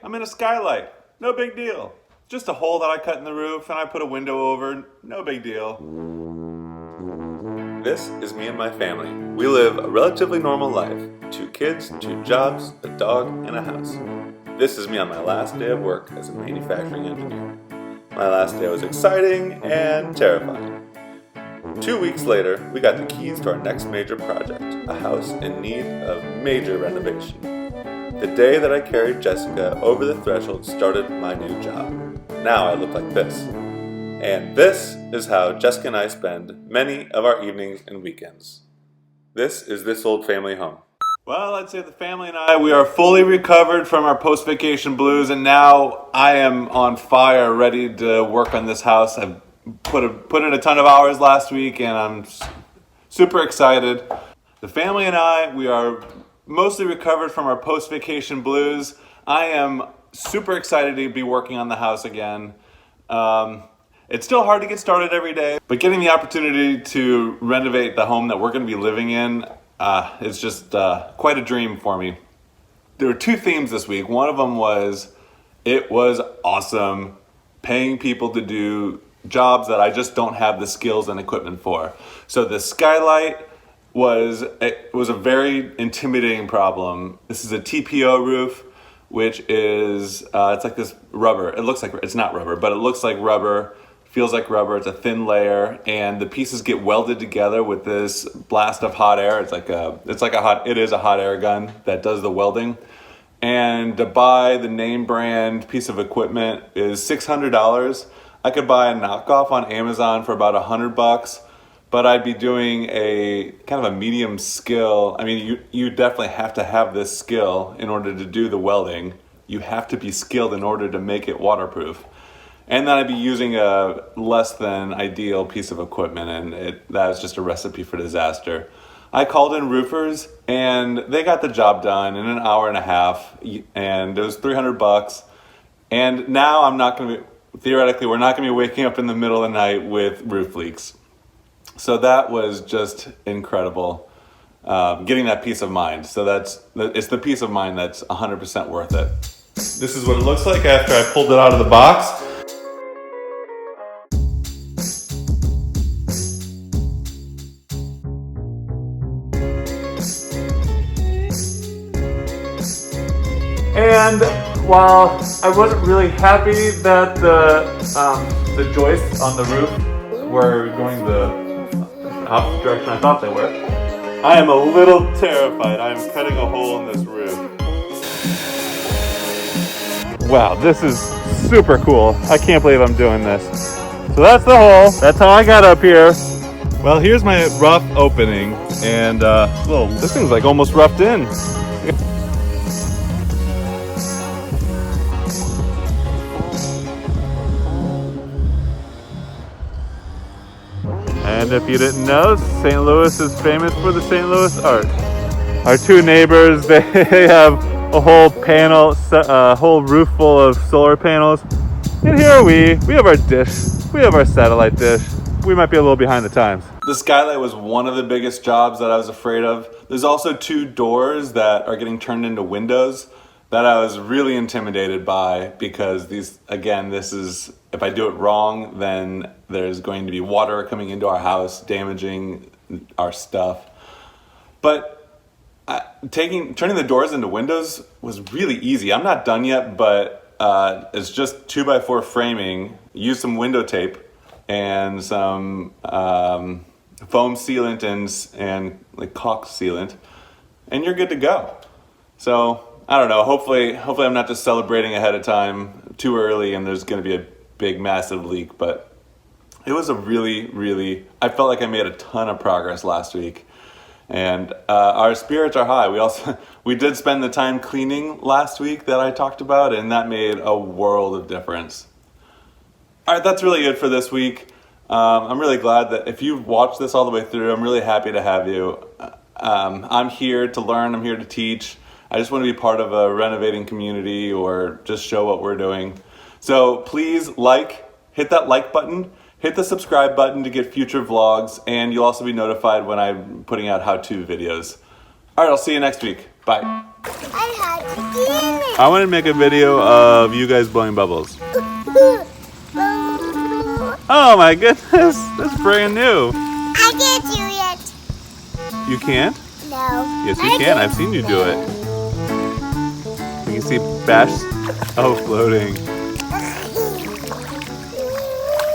I'm in a skylight. No big deal. Just a hole that I cut in the roof and I put a window over. No big deal. This is me and my family. We live a relatively normal life. 2 kids, 2 jobs, a dog, and a house. This is me on my last day of work as a manufacturing engineer. My last day was exciting and terrifying. 2 weeks later, we got the keys to our next major project, a house in need of major renovation. The day that I carried Jessica over the threshold started my new job. Now I look like this. And this is how Jessica and I spend many of our evenings and weekends. This is this old family home. Well, I'd say the family and I, we are fully recovered from our post-vacation blues, and now I am on fire, ready to work on this house. I've put in a ton of hours last week, and I'm super excited. The family and I, we are mostly recovered from our post-vacation blues. I am super excited to be working on the house again. It's still hard to get started every day, but getting the opportunity to renovate the home that we're going to be living in is just quite a dream for me. There were 2 themes this week. One of them was, it was awesome paying people to do jobs that I just don't have the skills and equipment for. So the skylight was a very intimidating problem. This is a TPO roof, which is it's like this rubber. It looks like, it's not rubber, but it looks like rubber, feels like rubber. It's a thin layer, and the pieces get welded together with this blast of hot air. It is a hot air gun that does the welding. And to buy the name brand piece of equipment is $600. I could buy a knockoff on Amazon for about $100, but I'd be doing a kind of a medium skill. I mean, you definitely have to have this skill in order to do the welding. You have to be skilled in order to make it waterproof. And then I'd be using a less than ideal piece of equipment, and that was just a recipe for disaster. I called in roofers, and they got the job done in an hour and a half, and it was $300. And now theoretically, we're not going to be waking up in the middle of the night with roof leaks. So that was just incredible, getting that peace of mind. So it's the peace of mind that's 100% worth it. This is what it looks like after I pulled it out of the box. And while I wasn't really happy that the joists on the roof were going the opposite direction I thought they were, I am a little terrified. I am cutting a hole in this roof. Wow, this is super cool. I can't believe I'm doing this. So that's the hole. That's how I got up here. Well, here's my rough opening, and this thing's like almost roughed in. And if you didn't know, St. Louis is famous for the St. Louis Arch. Our 2 neighbors, they have a whole whole roof full of solar panels. And here are we have our dish, we have our satellite dish. We might be a little behind the times. The skylight was one of the biggest jobs that I was afraid of. There's also 2 doors that are getting turned into windows that I was really intimidated by, because this is, if I do it wrong, then there's going to be water coming into our house, damaging our stuff. But turning the doors into windows was really easy. I'm not done yet, but it's just 2x4 framing. Use some window tape and some foam sealant and like caulk sealant, and you're good to go. So I don't know, hopefully I'm not just celebrating ahead of time too early and there's going to be a big massive leak, but it was I felt like I made a ton of progress last week, and our spirits are high. We did spend the time cleaning last week that I talked about, and that made a world of difference. All right, that's really it for this week. I'm really glad that if you've watched this all the way through, I'm really happy to have you. I'm here to learn, I'm here to teach. I just want to be part of a renovating community or just show what we're doing. So please hit that like button, hit the subscribe button to get future vlogs, and you'll also be notified when I'm putting out how-to videos. All right, I'll see you next week. Bye. I had to get it. I want to make a video of you guys blowing bubbles. Oh my goodness, that's brand new. I can't do it. You can't? No. Yes, you can. I've seen you do it. You can see Bash. Oh, floating.